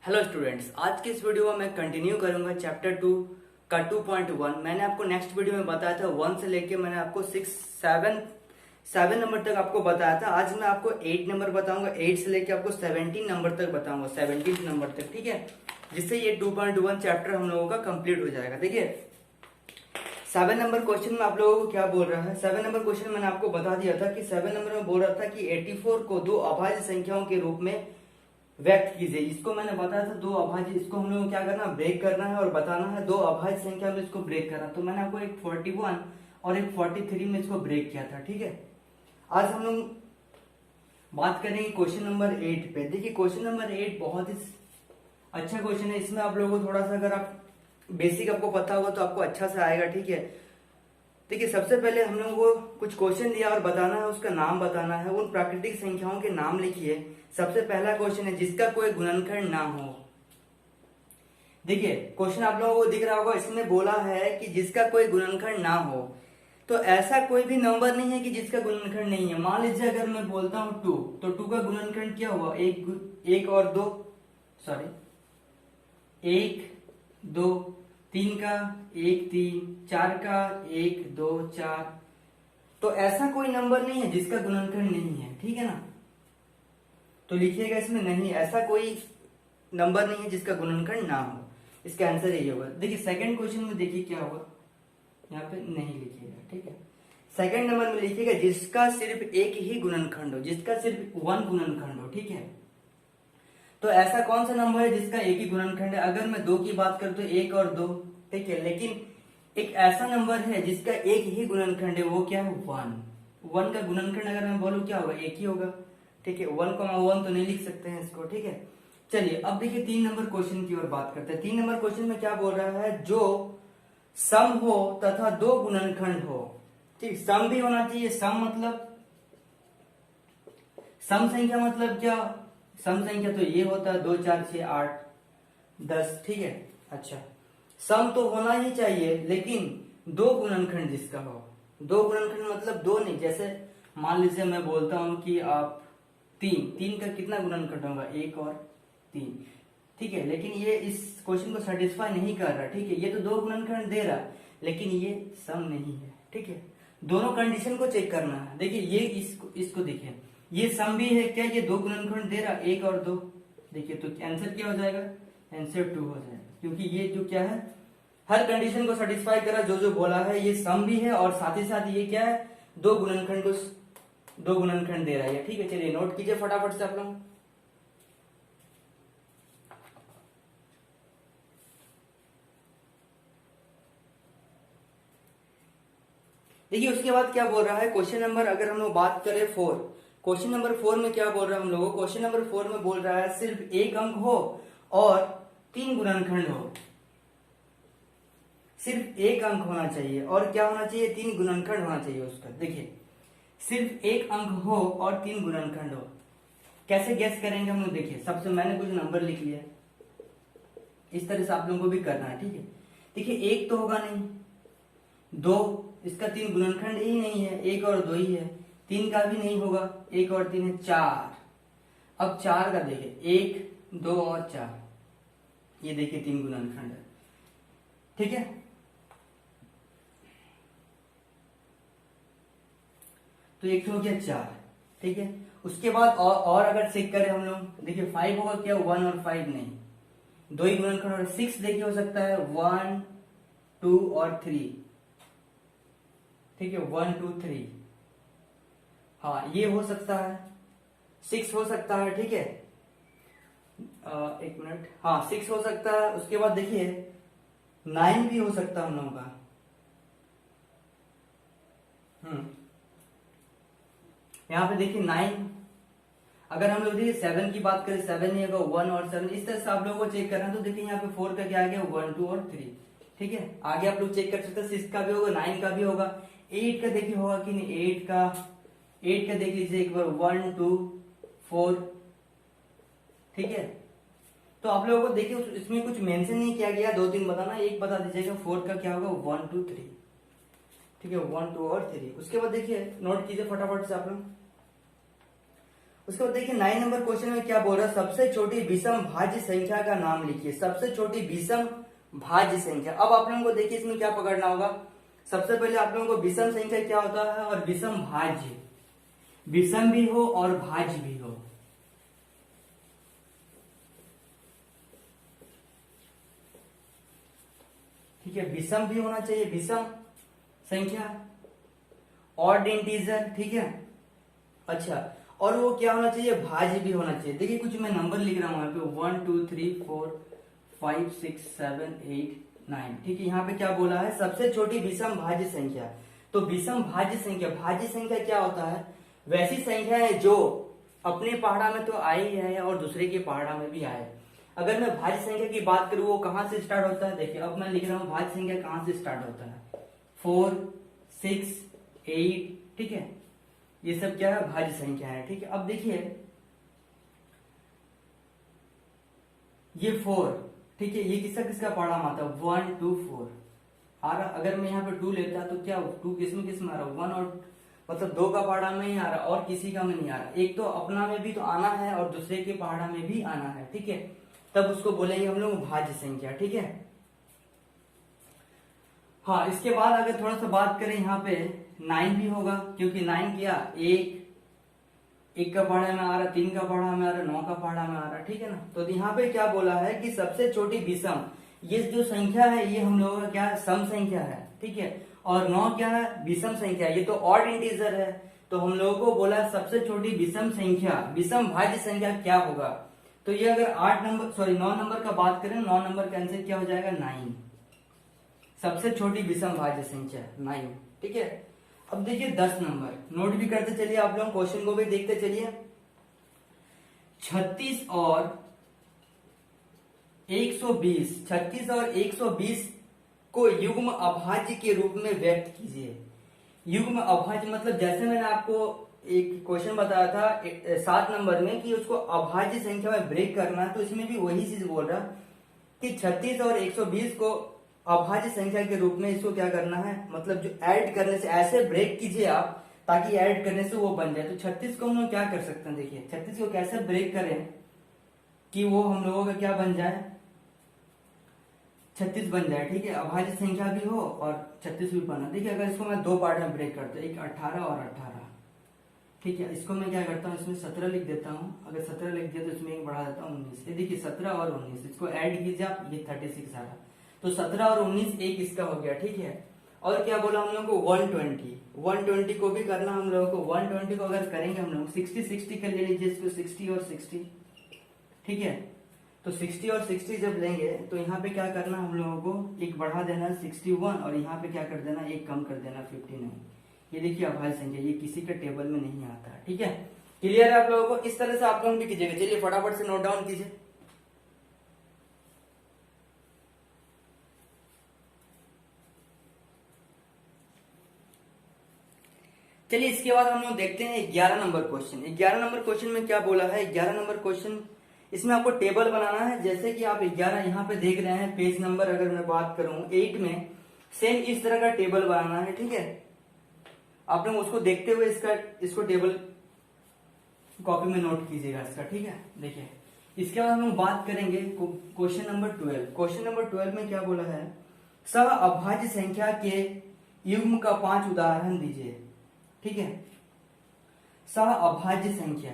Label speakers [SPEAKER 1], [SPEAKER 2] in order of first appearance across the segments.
[SPEAKER 1] Hello students, आज के इस वीडियो में मैं कंटिन्यू करूंगा चैप्टर 2 का 2.1। मैंने आपको नेक्स्ट वीडियो में बताया था 1 से लेके मैंने आपको 7 नंबर तक आपको बताया था। आज मैं आपको 8 नंबर बताऊंगा, 8 से लेके आपको 17 नंबर तक बताऊंगा, 17 नंबर तक, ठीक है। जिससे ये 2.1 चैप्टर हम लोगों का कंप्लीट हो जाएगा। देखिए 7 नंबर क्वेश्चन में आप लोगों को क्या बोल रहा है। 7 नंबर क्वेश्चन मैंने आपको बता दिया था कि 7 नंबर में बोल रहा था कि 84 को दो अभाज्य संख्याओं के रूप में व्यक्त कीजिए। इसको मैंने बताया था दो अभाज्य, इसको हम लोग को क्या करना, ब्रेक करना है और बताना है दो अभाज्य संख्या में इसको ब्रेक करना। तो मैंने आपको एक 41 और एक 43 में इसको ब्रेक किया था, ठीक है। आज हम लोग बात करेंगे क्वेश्चन नंबर 8 पे। देखिए क्वेश्चन नंबर 8 बहुत ही अच्छा क्वेश्चन है। इसमें आप लोगों को थोड़ा सा अगर आप बेसिक आपको पता होगा तो आपको अच्छा से आएगा, ठीक है। देखिए सबसे पहले हम लोगों को कुछ क्वेश्चन दिया और बताना है, उसका नाम बताना है। उन प्राकृतिक संख्याओं के नाम लिखिए। सबसे पहला क्वेश्चन है जिसका कोई गुणनखंड ना हो। देखिए क्वेश्चन आप लोगों को दिख रहा होगा, इसमें बोला है कि जिसका कोई गुणनखंड ना हो। तो ऐसा कोई भी नंबर नहीं है कि जिसका गुणनखंड नहीं है। मान लीजिए अगर मैं बोलता हूं 2, तो 2 का गुणनखंड क्या हुआ, एक और 2, सॉरी 1 2, 3 का 1 3, 4 का 1 2 4। तो ऐसा कोई नंबर नहीं है जिसका गुणनखंड नहीं है, ठीक है ना। तो लिखिएगा इसमें नहीं, ऐसा कोई नंबर नहीं है जिसका गुणनखंड ना हो। इसका आंसर यही होगा। देखिए सेकंड क्वेश्चन में देखिए क्या होगा, यहाँ पे नहीं लिखिएगा, ठीक है। सेकंड नंबर में लिखिएगा जिसका सिर्फ एक ही गुणनखंड हो, जिसका सिर्फ 1 गुणनखंड हो, ठीक है। तो ऐसा कौन सा नंबर है जिसका एक ही गुणनखंड है। अगर मैं 2 की बात करूं तो 1 और 2, ठीक है। लेकिन एक ऐसा नंबर है जिसका एक ही गुणनखंड है, वो क्या है, 1 का गुणनखंड अगर मैं बोलूं क्या होगा, एक ही होगा, ठीक है। 1,1 तो नहीं लिख सकते हैं इसको, ठीक है। चलिए अब देखिए 3 नंबर क्वेश्चन की ओर बात करते हैं। 3 नंबर क्वेश्चन में क्या बोल रहा है, जो सम हो तथा 2 गुणनखंड हो, ठीक। सम भी होना चाहिए। सम मतलब, सम संख्या मतलब क्या, सम संख्या तो ये होता है 2 4 6 8 10, ठीक है। अच्छा सम तो होना ही चाहिए, लेकिन 2 गुणनखंड जिसका हो। 2 गुणनखंड मतलब 2 नहीं, जैसे मान लीजिए मैं बोलता हूं कि आप 3 का कितना गुणनखंड होगा, 1 और 3, ठीक है। लेकिन ये इस क्वेश्चन को सेटिस्फाई नहीं कर रहा, ठीक है। ये तो 2 गुणनखंड दे रहा, लेकिन ये सम नहीं है, ठीक है। दोनों कंडीशन को चेक करना है। देखिए ये इसको देखिए, ये सम भी है क्या, ये 2 गुणनखंड दे रहा, 1 और 2। देखिए तो आंसर क्या हो जाएगा, आंसर 2 हो जाएगा, क्योंकि ये जो क्या है, हर कंडीशन को सेटिस्फाई करा जो जो बोला है। ये सम भी है और साथ ही साथ ये क्या है, 2 गुणनखंड को 2 गुणनखंड दे रहा है, ठीक है। चलिए नोट कीजिए फटाफट से आप लोग। देखिए उसके बाद क्या बोल रहा है क्वेश्चन नंबर, अगर हम लोग बात करें 4, क्वेश्चन नंबर 4 में क्या बोल रहा है हम लोगों को, क्वेश्चन नंबर 4 में बोल रहा है सिर्फ एक अंक हो और 3 गुणनखंड हो। सिर्फ एक अंक होना चाहिए और क्या होना चाहिए, 3 गुणनखंड होना चाहिए उसका। देखिए सिर्फ एक अंक हो और 3 गुणनखंड हो, कैसे गेस करेंगे हम लोग। देखिए सबसे मैंने कुछ नंबर लिख लिया, इस तरह से आप लोगों को भी करना है, ठीक है। देखिए 1 तो होगा नहीं, 2 इसका 3 गुणनखंड ही नहीं है, 1 और 2 ही है। 3 का भी नहीं होगा, 1 और 3 है, 4। अब 4 का देखिए 1 2 और 4, ये देखिए 3 गुणनखंड है, ठीक है। तो एक तो हो गया 4, ठीक है। उसके बाद और अगर चेक करें हम लोग, देखिए 5 होगा क्या, 1 और 5 नहीं, 2 ही गुणनखंड। और 6 देखिए हो सकता है 1 2 और 3, ठीक है, 1 2 3, हाँ ये हो सकता है, 6 हो सकता है, ठीक है। एक मिनट, हाँ 6 हो सकता है। उसके बाद देखिए 9 भी हो सकता है हम लोगों का। यहाँ पे देखिए 9, अगर हम लोग देखिए 7 की बात करें, 7 नहीं होगा, 1 और 7, इस तरह से आप लोगों को चेक करना है। तो देखिए यहाँ पे 4 का क्या आ गया, 1 2 और 3, ठीक है। आगे आप लोग चेक कर सकते हैं, 6 का भी होगा, 9 का भी होगा, 8 का देखिए होगा कि नहीं, 8 का देख लीजिए एक बार, 1 2 4, ठीक है। तो आप लोगों को देखिए इसमें कुछ मेंशन नहीं किया गया, 2 3 बताना, एक बता दीजिएगा 4 का क्या होगा, 1 2 3, ठीक है, 1 2 और 3। उसके बाद देखिए नोट कीजिए फटाफट से आप लोग। उसके बाद देखिए 9 नंबर क्वेश्चन में क्या बोल रहा है, सबसे छोटी विषम भाज्य संख्या का नाम लिखिए। सबसे छोटी विषम भाज्य संख्या। अब आप लोगों को देखिए इसमें क्या पकड़ना होगा। सबसे पहले आप लोगों को विषम संख्या क्या होता है और विषम भाज्य, विषम भी हो और भाज्य भी हो। ठीक है, विषम भी होना चाहिए, विषम संख्या, ऑड इंटीजर। ठीक है, अच्छा, और वो क्या होना चाहिए, भाज्य भी होना चाहिए। देखिए कुछ मैं नंबर लिख रहा हूं यहाँ पे 1 2 3 4 5 6 7 8 9। ठीक है, यहाँ पे क्या बोला है, सबसे छोटी विषम भाज्य संख्या। तो विषम भाज्य संख्या, भाज्य संख्या क्या होता है, वैसी संख्या है जो अपने पहाड़ा में तो आई है और दूसरे के पहाड़ा में भी आए। अगर मैं भाज्य संख्या की बात करूं, वो कहां से स्टार्ट होता है, देखिए अब मैं लिख रहा हूं भाज्य संख्या कहां से स्टार्ट होता है, 4 6 8। ठीक है, ये सब क्या है, भाज्य संख्या है। ठीक है, अब देखिए ये 4, ठीक है, ये किसका किसका पहाड़ा में आता है, 1 2 4 आ रहा। अगर मैं यहाँ पे 2 लेता तो क्या 2 किसमें किसमें आ रहा, 1 और मतलब 2 का पहाड़ा में ही आ रहा और किसी का में नहीं आ रहा। एक तो अपना में भी तो आना है और दूसरे के पहाड़ा में भी आना है। ठीक है, तब उसको बोलेंगे हम लोग भाज्य संख्या। ठीक है, हाँ, इसके बाद अगर थोड़ा सा बात करें यहाँ पे 9 भी होगा, क्योंकि 9 क्या, एक का पहाड़ा में आ रहा, 3 का पहाड़ा में आ रहा, 9 का पहाड़ा में आ रहा। ठीक है ना, तो यहाँ पे क्या बोला है कि सबसे छोटी विषम, ये जो संख्या है ये हम लोगों का क्या सम संख्या है। ठीक है, और 9 क्या है, विषम संख्या, ये तो ऑड इंटीजर है। तो हम लोगों को बोला सबसे छोटी विषम संख्या, विषम भाज्य संख्या क्या होगा। तो ये अगर 9 नंबर का बात करें, 9 नंबर का आंसर क्या हो जाएगा, 9। सबसे छोटी विषम भाज्य संख्या 9। ठीक है, अब देखिए 10 नंबर, नोट भी करते चलिए आप लोग, क्वेश्चन को भी देखते चलिए। 36 और 120, 36 और 120 को युग्म अभाज्य के रूप में व्यक्त कीजिए। युग्म अभाज्य मतलब जैसे मैंने आपको एक क्वेश्चन बताया था 7 नंबर में कि उसको अभाज्य संख्या में ब्रेक करना है, तो इसमें भी वही चीज बोल रहा कि 36 और 120 को अभाज्य संख्या के रूप में इसको क्या करना है, मतलब जो ऐड करने से ऐसे ब्रेक कीजिए आप ताकि ऐड करने से वो बन जाए। तो 36 को हम लोग क्या कर सकते हैं, देखिए 36 को कैसे ब्रेक करें कि वो हम लोगों का क्या बन जाए, 36 बन जाए। ठीक है, अभाज्य संख्या भी हो और 36 भी बना। देखिए अगर इसको मैं 2 पार्ट में ब्रेक करता हूँ, एक 18 और 18। ठीक है, इसको मैं क्या करता हूँ, इसमें 17 लिख देता हूँ। अगर 17 लिख दिया तो इसमें एक बढ़ा देता हूँ 19। ये देखिए 17 और 19, इसको ऐड कीजिए आप, ये 36 आ रहा। तो 17 और 19 एक इसका हो गया। ठीक है, और क्या बोला हम लोगों को, 120 को भी करना हम लोगों को। 120 को अगर करेंगे हम लोग 60 कर ले लीजिए इसको, 60 और 60। ठीक है, तो 60 और 60 जब लेंगे तो यहाँ पे क्या करना हम लोगों को, एक बढ़ा देना 61 और यहाँ पे क्या कर देना, एक कम कर देना 59। ये देखिए अभाज्य संख्या, ये किसी के टेबल में नहीं आता। ठीक है, क्लियर है आप लोगों को, इस तरह से आप लोग भी कीजिएगा। चलिए फटाफट से नोट डाउन कीजिए। चलिए इसके बाद हम लोग देखते हैं 11 नंबर क्वेश्चन। 11 नंबर क्वेश्चन में क्या बोला है, 11 नंबर क्वेश्चन, इसमें आपको टेबल बनाना है। जैसे कि आप 11 यहाँ पे देख रहे हैं, पेज नंबर अगर मैं बात करूं 8 में, सेम इस तरह का टेबल बनाना है। ठीक है, आप लोग उसको देखते हुए इसको टेबल कॉपी में नोट कीजिएगा इसका। ठीक है, देखिए इसके बाद हम लोग बात करेंगे क्वेश्चन नंबर 12। क्वेश्चन नंबर 12 में क्या बोला है, सह अभाज्य संख्या के युग्म का 5 उदाहरण दीजिए। ठीक है, सह अभाज्य संख्या,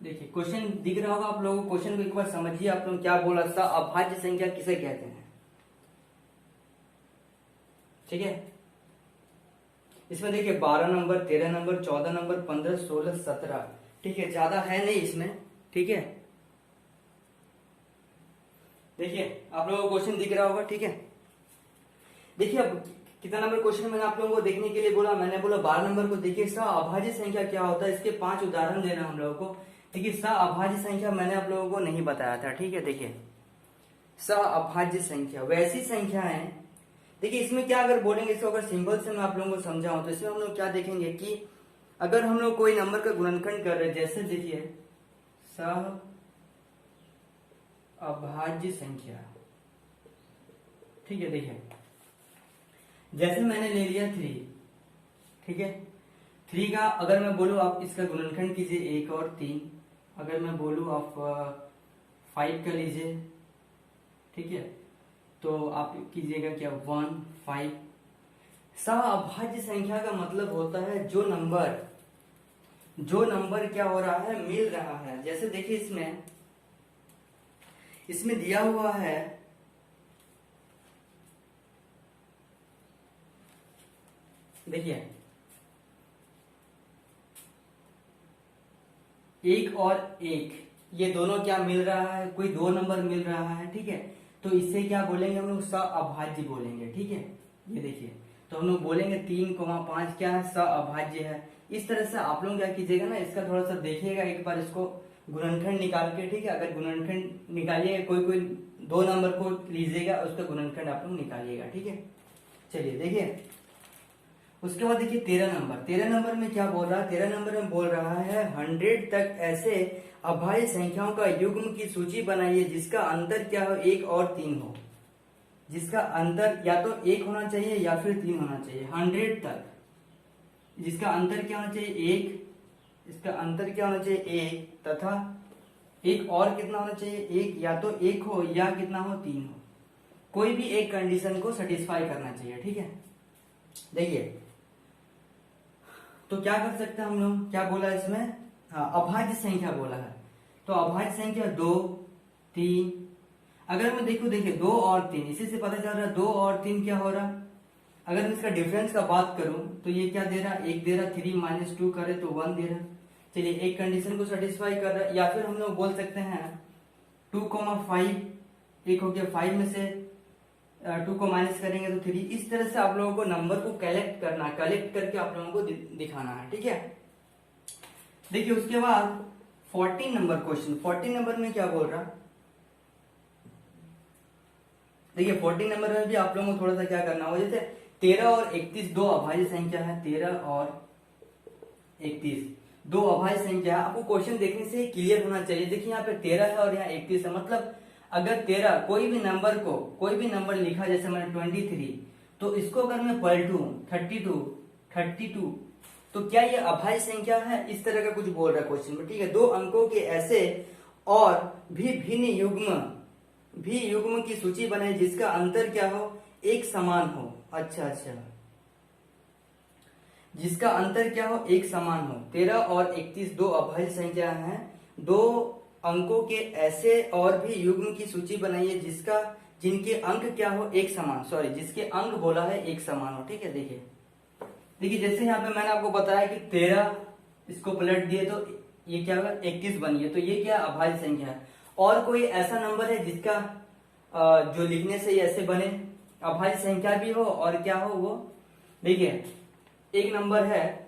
[SPEAKER 1] देखिए क्वेश्चन दिख रहा होगा आप लोगों को, क्वेश्चन को एक बार समझिए आप लोग क्या बोला, सह अभाज्य संख्या किसे कहते हैं। ठीक है, इसमें देखिए 12 नंबर, 13 नंबर, 14 नंबर, 15, 16, 17। ठीक है, ज्यादा है नहीं इसमें। ठीक है, देखिए आप लोगों को क्वेश्चन दिख रहा होगा। ठीक है, देखिए अब कितना नंबर क्वेश्चन मैंने आप लोगों को देखने के लिए बोला, मैंने बोला 12 नंबर को। देखिए सह अभाज्य संख्या क्या होता है, इसके 5 उदाहरण देना हम लोगों को। देखिए सह अभाज्य संख्या मैंने आप लोगों को नहीं बताया था। ठीक है, देखिए सह अभाज्य संख्या वैसी संख्या है, देखिए इसमें क्या अगर बोलेंगे, इसको अगर सिंबल से मैं आप लोगों को समझाऊं तो इसमें हम लोग क्या देखेंगे कि अगर हम लोग कोई नंबर का गुणनखंड कर रहे हैं, जैसे देखिए सह अभाज्य संख्या। ठीक है, देखिए जैसे मैंने ले लिया 3। ठीक है, 3 का अगर मैं बोलूं आप इसका गुणनखंड कीजिए 1 और 3, अगर मैं बोलूँ आप 5 का लीजिए, ठीक है, तो आप कीजिएगा क्या 1 5। सह संख्या का मतलब होता है जो नंबर क्या हो रहा है, मिल रहा है। जैसे देखिए इसमें दिया हुआ है, देखिए 1 और 1, ये दोनों क्या मिल रहा है, कोई दो नंबर मिल रहा है, ठीक है। तो इससे क्या बोलेंगे हम लोग, सअभाज्य बोलेंगे, ठीक है। ये देखिए, तो हम लोग बोलेंगे 3,5 क्या है, सअभाज्य है। इस तरह से आप लोग क्या कीजिएगा ना, इसका थोड़ा सा देखिएगा एक बार, इसको गुणनखंड निकाल के, ठीक है। अगर गुणनखंड निकालिएगा, कोई दो नंबर को लीजिएगा, उसका गुणनखंड आप लोग निकालिएगा, ठीक है। चलिए देखिए, उसके बाद देखिए 13 नंबर में क्या बोल रहा है, 13 नंबर में बोल रहा है 100 तक ऐसे अभाज्य संख्याओं का युग्म की सूची बनाइए जिसका अंतर क्या हो, 1 और 3 हो। जिसका अंतर या तो 1 होना चाहिए या फिर 3 होना चाहिए। 100 तक जिसका अंतर क्या होना चाहिए, 1, इसका अंतर क्या होना चाहिए, 1, तथा एक और कितना होना चाहिए, 1, या तो 1 हो या कितना हो, 3 हो। कोई भी एक कंडीशन को सेटिस्फाई करना चाहिए, ठीक है। देखिए, तो क्या कर सकते हैं हम लोग, क्या बोला इसमें, हाँ अभाज्य संख्या बोला है। तो अभाज्य संख्या 2 3, अगर मैं देखूं, देखिए 2 और 3, इसी से पता चल रहा है 2 और 3 क्या हो रहा। अगर मैं इसका डिफरेंस का बात करूं तो ये क्या दे रहा, 1 दे रहा, 3 - 2 करे तो 1 दे रहा। चलिए, एक कंडीशन को सेटिस्फाई कर रहा है। या फिर हम लोग बोल सकते हैं 2,5, एक हो गया, 5 में से 2 को माइनस करेंगे तो 3। इस तरह से आप लोगों को नंबर को कलेक्ट करके आप लोगों को दिखाना है, ठीक है। देखिए, उसके बाद 14 नंबर क्वेश्चन, 14 नंबर में क्या बोल रहा, देखिए 14 नंबर में भी आप लोगों को थोड़ा सा क्या करना होगा। जैसे 13 और 31 दो अभाज्य संख्या है, 13 और 31 दो अभाज्य संख्या है। आपको क्वेश्चन देखने से क्लियर होना चाहिए। देखिए यहाँ पे 13 है और यहाँ 31 है, मतलब अगर 13 कोई भी नंबर लिखा, जैसे मैंने 23, तो इसको अगर मैं पलटूं 32, तो क्या ये अभाज्य संख्या है, इस तरह का कुछ बोल रहा है क्वेश्चन में, ठीक है। दो अंकों के ऐसे और भी भिन्न युग्म की सूची बनाए जिसका अंतर क्या हो, एक समान हो। अच्छा, जिसका अंतर क्या हो, एक समान हो। 13 और 31 दो अभाज्य संख्या हैं। दो अंकों के ऐसे और भी युग्म की सूची बनाइए जिनके अंक क्या हो, एक समान, जिसके अंक बोला है एक समान हो, ठीक है। देखिए जैसे यहाँ पे मैंने आपको बताया कि 13 इसको पलट दिए तो ये क्या होगा, 31 बन गया, तो ये क्या अभाज्य संख्या है। और कोई ऐसा नंबर है जिसका जो लिखने से ऐसे बने, अभाज्य संख्या भी हो और क्या हो वो, देखिए एक नंबर है,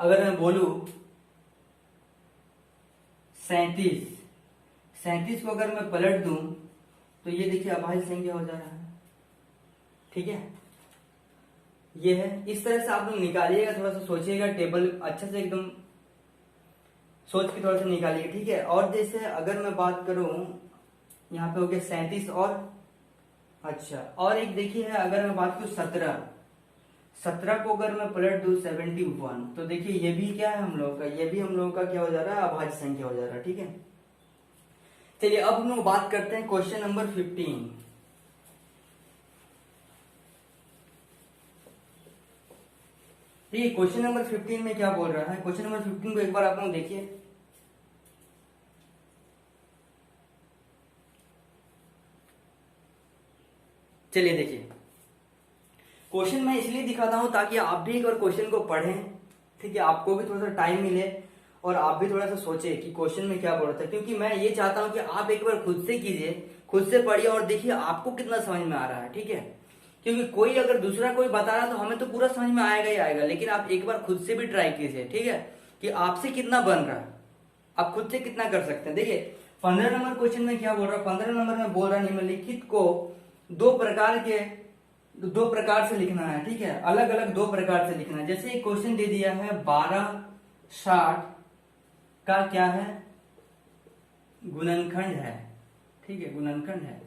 [SPEAKER 1] अगर मैं बोलू 37 को अगर मैं पलट दूं तो ये देखिए अभाज्य संख्या हो जा रहा है, ठीक है। ये है, इस तरह से आप लोग निकालिएगा, थोड़ा सा सोचिएगा, टेबल अच्छे से एकदम सोच के थोड़ा सा निकालिएगा, ठीक है। और जैसे अगर मैं बात करूं, यहाँ पे हो गया 37 और अच्छा, और एक देखिए है, अगर मैं बात करूं 17 को अगर मैं पलट दूं 71, तो देखिए ये भी क्या है हम लोगों का, ये भी हम लोगों का क्या हो जा रहा है, अभाज्य संख्या हो जा रहा है, ठीक है। चलिए अब हम लोग बात करते हैं क्वेश्चन नंबर 15। ठीक, क्वेश्चन नंबर 15 में क्या बोल रहा है, क्वेश्चन नंबर 15 को एक बार आप लोग देखिए। चलिए देखिए, क्वेश्चन मैं इसलिए दिखाता हूं ताकि आप भी एक बार क्वेश्चन को पढ़ें, ठीक है, आपको भी थोड़ा सा टाइम मिले और आप भी थोड़ा सा सोचे कि क्वेश्चन में क्या बोल रहा था। क्योंकि मैं ये चाहता हूं कि आप एक बार खुद से कीजिए, खुद से पढ़िए और देखिए आपको कितना समझ में आ रहा है, ठीक है। क्योंकि कोई अगर दूसरा कोई बता रहा तो हमें तो पूरा समझ में आएगा ही आएगा, लेकिन आप एक बार खुद से भी ट्राई कीजिए, ठीक है, कि आपसे कितना बन रहा है, आप खुद से कितना कर सकते हैं। देखिए 15 नंबर क्वेश्चन में क्या बोल रहा है, 15 नंबर में बोल रहा है निम्नलिखित को दो प्रकार से लिखना है, ठीक है, अलग अलग दो प्रकार से लिखना है। जैसे एक क्वेश्चन दे दिया है 12 60 का क्या है, गुणनखंड है, ठीक है, गुणनखंड है।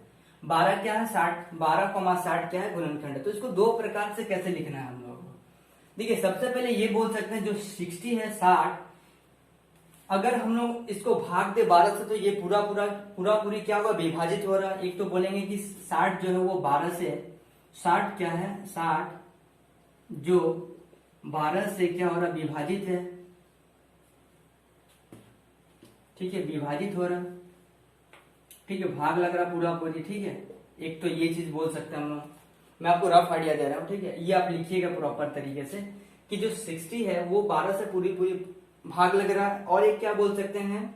[SPEAKER 1] 12 क्या है, 60, 12,60 क्या है, गुणनखंड है। तो इसको दो प्रकार से कैसे लिखना है हम लोगों को, देखिए सबसे पहले ये बोल सकते हैं जो 60 है, 60 अगर हम लोग इसको भाग दे 12 से तो ये पूरा पूरी क्या होगा, विभाजित हो रहा है। एक तो बोलेंगे कि 60 जो है वो 12 से, 60 क्या है, 60 जो 12 से क्या हो रहा, विभाजित है, ठीक है, विभाजित हो रहा, ठीक है, भाग लग रहा पूरा पूरी, ठीक है। एक तो ये चीज बोल सकते हैं हम लोग, मैं आपको रफ आइडिया दे रहा हूँ, ठीक है। ये आप लिखिएगा प्रॉपर तरीके से कि जो 60 है वो 12 से पूरी पूरी भाग लग रहा है। और एक क्या बोल सकते हैं,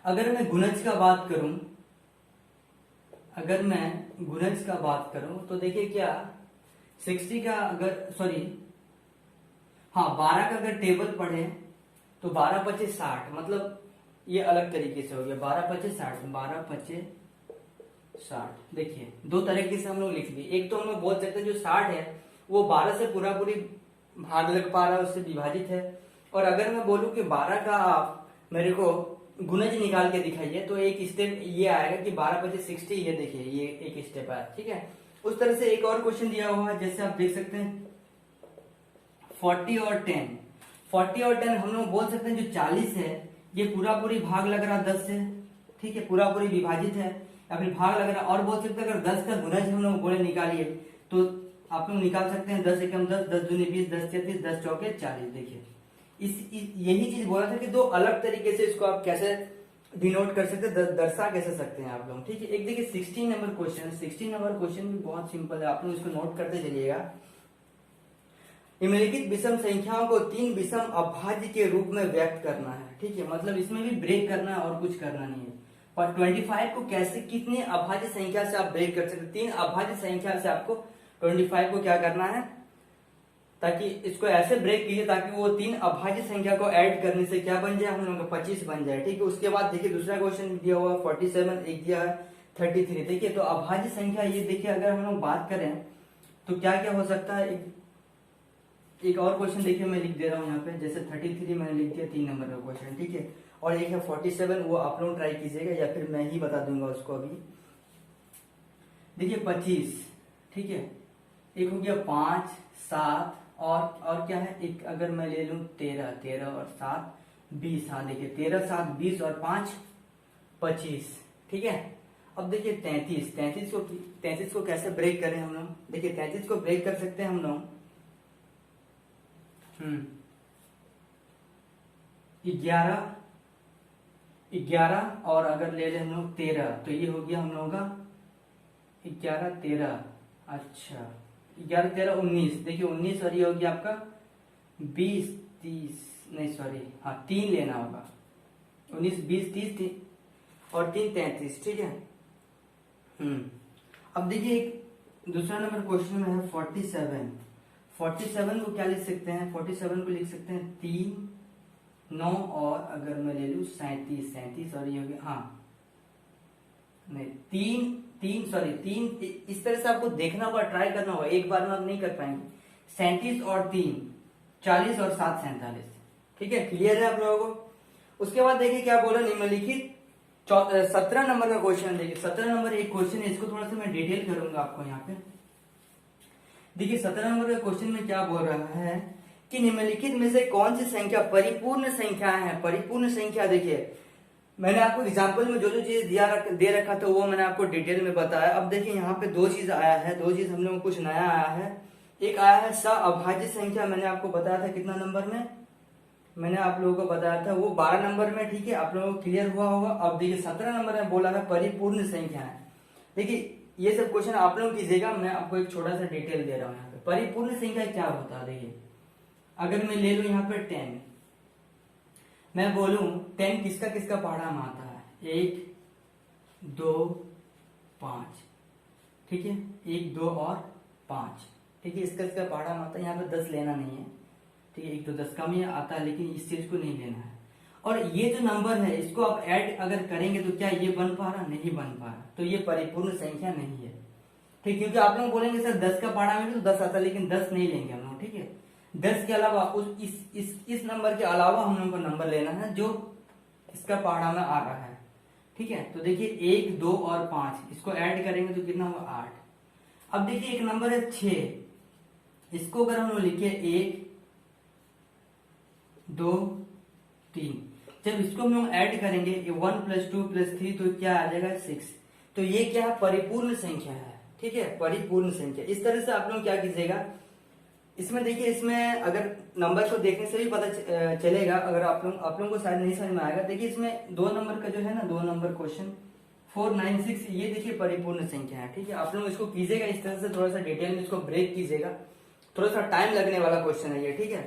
[SPEAKER 1] अगर मैं गुणज का बात करूं, अगर मैं गुणज का बात करूं तो देखिए क्या 60 का अगर सॉरी हाँ 12 का अगर टेबल पढ़े तो 12 पच्चीस 60, मतलब ये अलग तरीके से हो गया, 12 पच्चीस 60, 12 पच्चीस 60। देखिए दो तरीके से हम लोग लिख दिए। एक तो हम लोग बोल सकते हैं जो 60 है वो 12 से पूरा पूरी भाग लग पा रहा है, उससे विभाजित है। और अगर मैं बोलूं कि 12 का आप मेरे को गुणज निकाल के दिखाइए तो एक स्टेप ये आएगा कि 12 पच्चीस 60, ये देखिए ये एक स्टेप आया, ठीक है। उस तरह से एक और क्वेश्चन दिया हुआ है, जैसे आप देख सकते हैं 40 और 10, 40 और 10 हम लोग बोल सकते हैं जो 40 है ये पूरा पूरी भाग लग रहा 10 से, ठीक है, पूरा पूरी विभाजित है या फिर भाग लग रहा। और बोल सकते हैं अगर 10 का गुणज हम लोग बोले निकालिए तो आप लोग निकाल सकते हैं 10 एकम 10, 10 दूनी 20, 10 33, 10 चौके 40। देखिए यही चीज बोला था कि दो अलग तरीके से इसको आप कैसे डिनोट कर सकते हैं, दर्शा कैसे सकते हैं आप लोग, ठीक है। एक देखिए 16 नंबर क्वेश्चन, 16 नंबर क्वेश्चन भी बहुत सिंपल है, आप लोग इसको नोट करते चलिएगा। निम्नलिखित विषम संख्याओं को 3 विषम अभाज्य के रूप में व्यक्त करना है, ठीक है, मतलब इसमें भी ब्रेक करना है और कुछ करना नहीं है। पर 25 को कैसे, कितने अभाज्य संख्या से आप ब्रेक कर सकते हैं, 3 अभाज्य संख्या से आपको 25 को क्या करना है, ताकि इसको ऐसे ब्रेक कीजिए ताकि वो 3 अभाज्य संख्या को ऐड करने से क्या बन जाए, हम लोगों का 25 बन जाए, ठीक है। उसके बाद देखिए दूसरा क्वेश्चन दिया हुआ 47, एक दिया है 33। देखिए तो अभाज्य संख्या ये देखिए अगर हम लोग बात करें तो क्या क्या हो सकता है। एक और क्वेश्चन देखिए मैं लिख दे रहा हूँ यहाँ पे, जैसे 33 मैंने लिख दिया 3 नंबर का क्वेश्चन, ठीक है। और एक है 47, वो आप लोग ट्राई कीजिएगा या फिर मैं ही बता दूंगा उसको अभी। देखिए 25, ठीक है, एक हो गया 5 7 और क्या है, एक अगर मैं ले लूं 13, 13 और 7 20, हाँ देखिए 13 7 20 और 5 25, ठीक है। अब देखिए 33 को कैसे ब्रेक करें हम लोग, देखिए 33 को ब्रेक कर सकते हैं हम लोग 11 और अगर ले लें हम लोग 13 तो ये हो गया हम लोगों का 11 13, अच्छा 11 13 19, देखिए 19 और ये हो गया आपका 20 30, नहीं सॉरी हाँ 3 लेना होगा, 19 20 30 और 3 33, ठीक है। अब देखिए एक दूसरा नंबर क्वेश्चन में है 47 को क्या लिख सकते हैं, 47 को लिख सकते हैं 3 9 और अगर मैं ले लूं 37 और ये हो गया हाँ नहीं 3 इस तरह से आपको देखना होगा, ट्राई करना होगा, एक बार में आप नहीं कर पाएंगे। 37 और 3 40 और 7 47, ठीक है, क्लियर है आप लोगों को। उसके बाद देखिए क्या बोला, निम्नलिखित 17 नंबर का क्वेश्चन देखिए, 17 नंबर एक क्वेश्चन है, इसको थोड़ा सा मैं डिटेल करूंगा आपको यहाँ पे। देखिए 17 नंबर के क्वेश्चन में क्या बोल रहा है कि निम्नलिखित में से कौन सी संख्या परिपूर्ण संख्या है। परिपूर्ण संख्या देखिए मैंने आपको एग्जांपल में जो जो चीज दे रखा था वो मैंने आपको डिटेल में बताया। अब देखिए यहाँ पे दो चीज आया है, दो चीज हम लोगों को कुछ नया आया है। एक आया है सअभाज्य संख्या, मैंने आपको बताया था कितना नंबर में, मैंने आप लोगों को बताया था वो 12 नंबर में, ठीक है, आप लोगों को क्लियर हुआ होगा। अब देखिए 17 नंबर में बोला है परिपूर्ण संख्या है। देखिए ये सब क्वेश्चन आप लोग कीजिएगा, मैं आपको एक छोटा सा डिटेल दे रहा हूँ यहाँ पे। परिपूर्ण संख्या क्या होता है, देखिए अगर मैं ले लू यहाँ पे 10, मैं बोलूं 10 किसका किसका पहाड़ा में आता है, 1 2 5, ठीक है, 1 2 और 5, ठीक है, इसका इसका पहाड़ा में आता है। यहाँ पे 10 लेना नहीं है, ठीक है, 1 तो 10 कम ही आता है लेकिन इस चीज को नहीं लेना है। और ये जो नंबर है इसको आप ऐड अगर करेंगे तो क्या ये बन पा रहा, नहीं बन पा रहा, तो ये परिपूर्ण संख्या नहीं है, ठीक, क्योंकि आप लोग बोलेंगे सर 10 का पहाड़ा में तो 10 आता है, लेकिन 10 नहीं लेंगे हम लोग, ठीक है। 10 के अलावा उस इस नंबर के अलावा हम लोग को नंबर लेना है जो इसका पहाड़ा में आ रहा है, ठीक है। तो देखिए 1 2 और 5 इसको ऐड करेंगे तो कितना होगा 8। अब देखिए एक नंबर है 6, इसको अगर हम लोग लिखे 1 2 3, जब इसको हम लोग ऐड करेंगे 1+2+3 तो क्या आ जाएगा 6। तो ये क्या है, परिपूर्ण संख्या है। ठीक है, परिपूर्ण संख्या। इस तरह से आप लोग क्या कीजिएगा, इसमें देखिए, इसमें अगर नंबर को देखने से भी पता चलेगा, अगर आप लोगों को शायद नहीं समझ में आएगा। देखिए इसमें 2 नंबर का जो है ना, 2 नंबर क्वेश्चन 496, ये देखिए परिपूर्ण संख्या है। ठीक है, आप लोग इसको कीजिएगा इस तरह से, थोड़ा सा डिटेल में इसको ब्रेक कीजिएगा, थोड़ा सा टाइम लगने वाला क्वेश्चन है ये। ठीक है,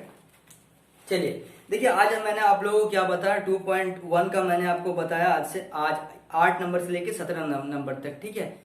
[SPEAKER 1] चलिए देखिए, आज मैंने आप लोगों को क्या बताया, 2.1 का मैंने आपको बताया। आज 8 नंबर से लेके 17 नंबर तक। ठीक है।